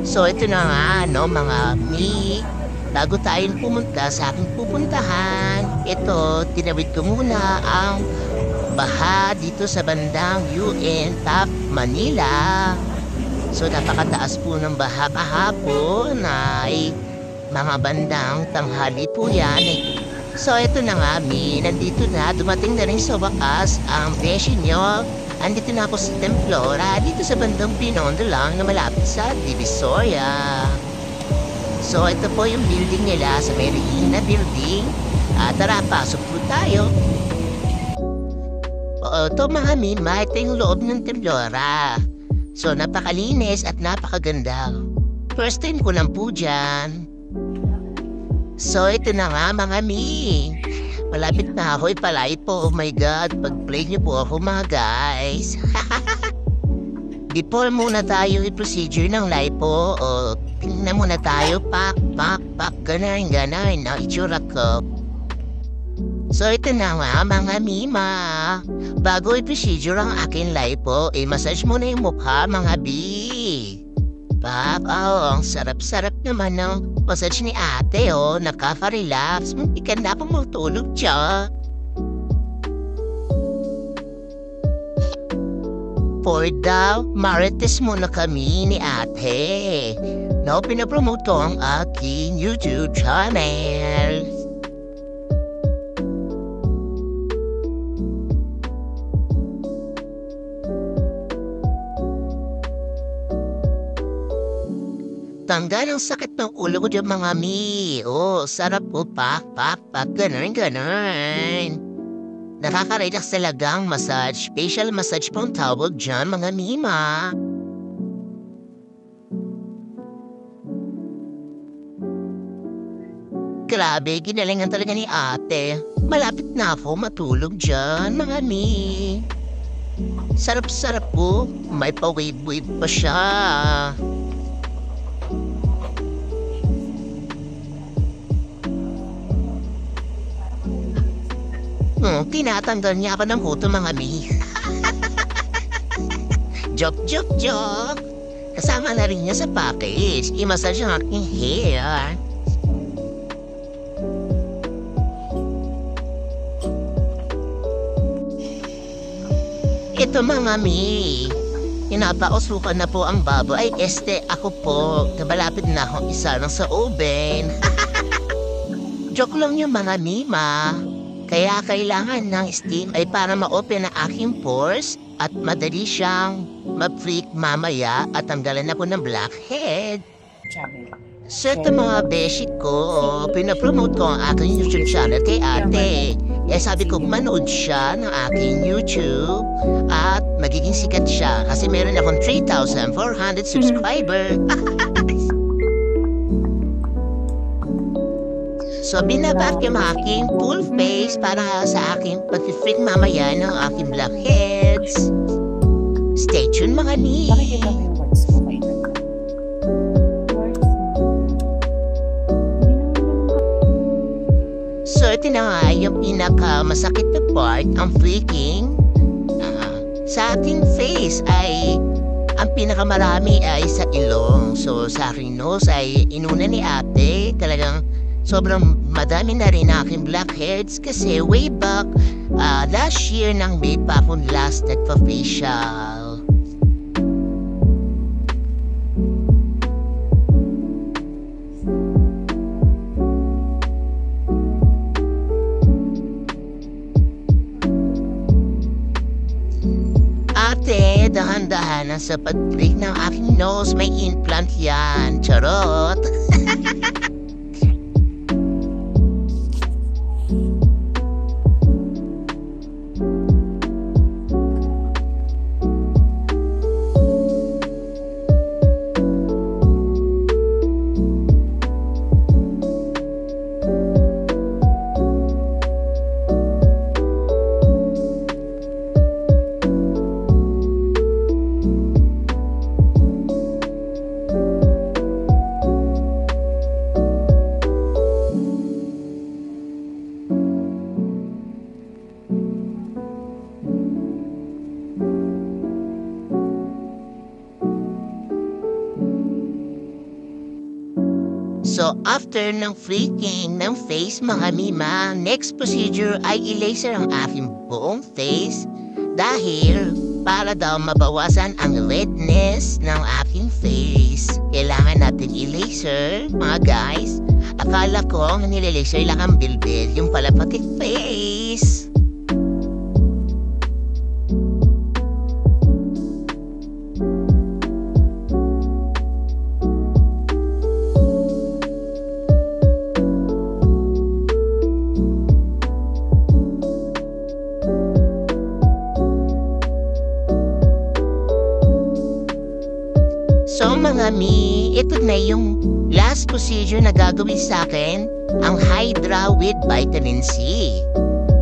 So ito na nga, no, mga mi. Bago tayo pumunta sa aking pupuntahan, ito, tinawid ko muna ang baha dito sa bandang UN Top Manila. So napakataas po ng baha kahapon ay mga bandang tanghali po yan. So ito na nga, mi, nandito na, dumating na rin sa wakas ang beshi nyo. Andito na ako sa Templora, dito sa bandang Binondo lang na malapit sa Divisoria. So ito po yung building nila sa Merina Building. Tara, pasok po tayo. Ito mga mima, ito yung loob ng Templora. So napakalinis at napakaganda. First time ko lang po dyan. So ito na nga mga mi. Malapit na ako ipalay po. Oh my God, pag-play niyo po ako mga guys. Before muna tayo i-procedure ng lipo, tingnan muna tayo, pak, ganun, na itsura ko. So ito na nga mga mima. Bago i-procedure ang akin lipo, massage muna yung mukha mga bi. Pak, ang sarap-sarap naman ng massage ni ate, nakaka-relax. Hindi ka na pang matulog siya. For the marites muna kami ni ate. Now, pinapromote ko ang aking YouTube channel. Tanggal ang sakit ng ulo ko dyan mga mi. Sarap po, pak, ganun. Nakaka-relax talagang massage. Facial massage pong tawag dyan mga mima. Grabe, ginalingan talaga ni ate. Malapit na ako matulog dyan mga mi. Sarap-sarap po. May pa-wave-wave pa siya. Tinatanggal niya ako ng huto mga mi. Joke. Kasama na rin niya sa package. I-massage ang aking hair. Ito mga mi. Inapausukan na po ang babo. Ako po. Malapit na akong isa lang sa oven. Joke lang yung mga mima. Kaya kailangan ng steam ay para ma-open ang aking pores at madali siyang ma-freak mamaya at tanggalan na po ng blackhead. So ito mga beshi ko, pinapromote ko ang aking YouTube channel kay ate. Sabi ko manood siya ng aking YouTube at magiging sikat siya kasi meron akong 3,400 subscriber. So, binabak yung aking full face para sa aking pag-freak mamaya ng aking blackheads. Stay tuned mga ni. So, ito na nga yung pinakamasakit na part, ang freaking. Sa aking face ay ang pinakamarami ay sa ilong. So, sa aking nose ay inuna ni ate. Talagang sobrang madami na rin aking blackheads kasi way back last year nang may pa akong last nagpa-facial. Ate, dahan-dahan sa pag-break ng aking nose, may implant yan. Charot! So, after ng freaking ng face, mga mima, next procedure ay i-laser ang aking buong face dahil para daw mabawasan ang redness ng aking face. Kailangan natin i-laser, mga guys. Akala ko ang nilalaser lang ang bilbil, yung pala pati face. So mga mi, ito na yung last procedure na gagawin sa akin, ang Hydra with Vitamin C.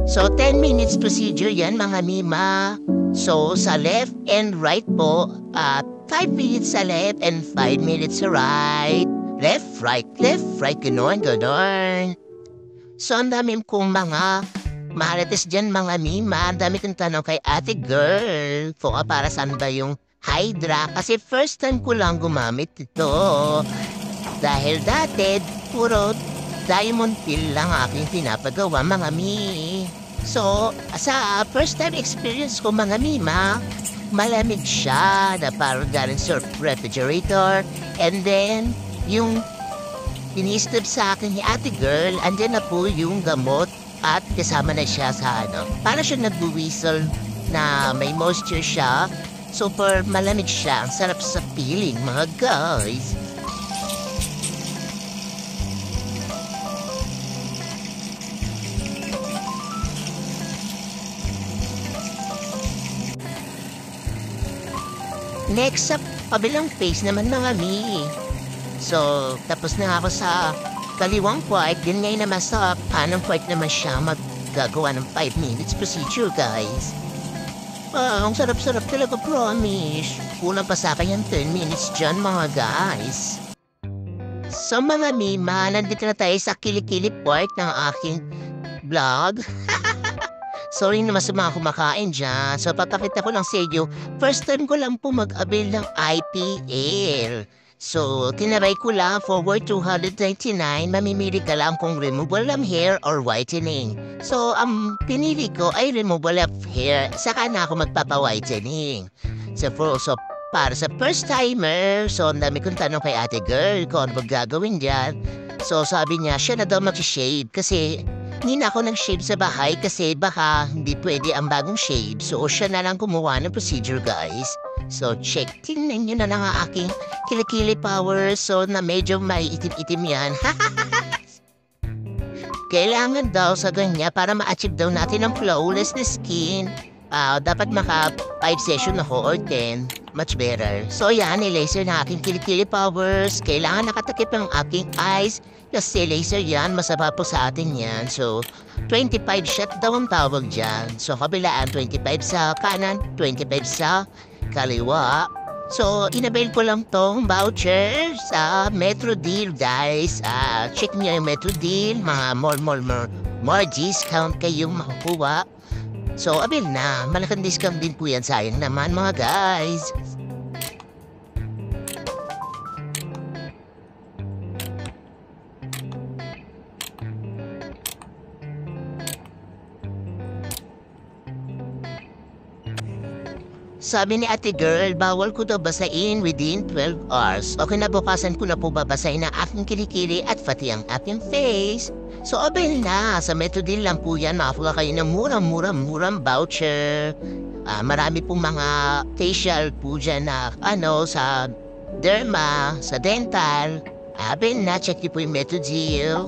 So 10 minutes procedure yan mga mima. So sa left and right po, 5 minutes sa left and 5 minutes sa right. Left, right, ganon. So ang dami kong mga marites dyan mga mima. Ang dami kong tanong kay ate girl. Kung para saan ba yung Hydra, kasi first time ko lang gumamit ito. Dahil dati, puro diamond pill lang aking pinapagawa, mga mi. So, sa first time experience ko, mga mima, malamig siya na parang galing sa refrigerator. And then, yung tinistip sa akin ni ate girl, andyan na po yung gamot at kasama na siya sa para siya nag-whistle na may moisture siya. Super malamig siya. Ang sarap sa feeling, mga guys. Next sa kabilang face naman, mga mi. So, tapos na ako sa kaliwang part. Din ngayon naman sa kanang part naman siya maggagawa ng 5 minutes procedure, guys. Ang sarap-sarap talaga, promise. Kulang pa sa akin yung 10 minutes dyan, mga guys. So mga mima, nandito na tayo sa kilikili part ng aking vlog. Sorry naman sa mga kumakain dyan. So papakita ko lang sa inyo, first time ko lang po mag-avail ng IPL. So, tinabay ko lang for worth 299, mamimili ka lang kung removal of hair or whitening. So, ang pinili ko ay removal of hair, saka na ako magpapa-whitening. So, para sa first timer, so ang dami kong tanong kay ate girl kung ano gagawin dyan. So, sabi niya, siya na daw mag-shave kasi hindi na ako nag-shave sa bahay kasi baka hindi pwede ang bagong shave. So, siya na lang gumawa ng procedure, guys. So, check. Tingnan nyo na lang ang aking kilikili power. So, na medyo may itim-itim yan. Kailangan daw sa ganyan para ma-achieve daw natin ang flawless na skin. Dapat maka 5 session ako or 10. Much better. So, yan. I-laser na aking kilikili powers. Kailangan nakatakip ang aking eyes. Kasi laser yan. Masaba po sa atin yan. So, 25 shot daw ang tawag dyan. So, kabilaan 25 sa kanan, 25 sa kaliwa. So, inabail ko lang tong voucher sa Metro Deal, guys. Check niyo yung Metro Deal. Mga more discount kayong makukuha. So, abil na. Malaking discount din po yan. Sayang naman, mga guys. Sabi ni ate girl, bawal ko daw basain within 12 hours. O kinabukasan ko na po babasahin ang aking kilikili at pati ang aking face. So, abel na. Sa Metrodil lang po yan. Makakuha kayo ng murang voucher. Marami pong mga facial po dyan na sa derma, sa dental. Abel na. Check niyo po yung Metrodil.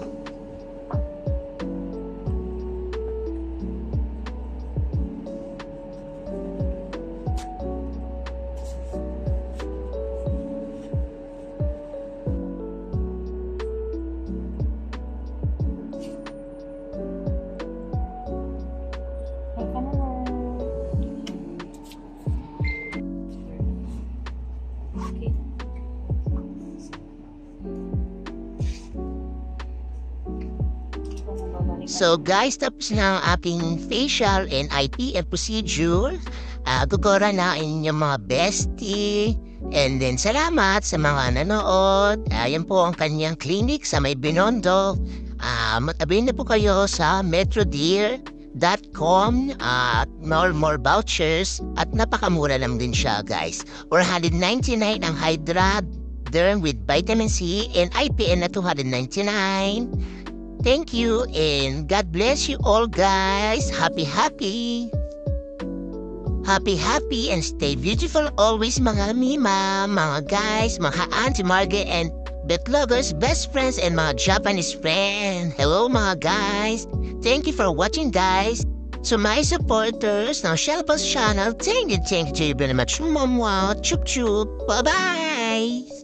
So guys, tapos na ang aking facial and IPL procedure. Gugora na inyong mga bestie. And then salamat sa mga nanood. Ayan po ang kanyang clinic sa may Binondo. Matabi na po kayo sa metrodeer.com at more vouchers at napakamura lang din siya guys. 499 ang Hydra Derm with vitamin C and IPN na 299. Thank you and God bless you all guys. Happy and stay beautiful always mga Mima, mga guys, mga Auntie Margaret and Bet lovers, best friends and mga Japanese friends. Hello mga guys. Thank you for watching guys. To my supporters ng Shellbus channel, thank you very much. Chup chup. Bye bye.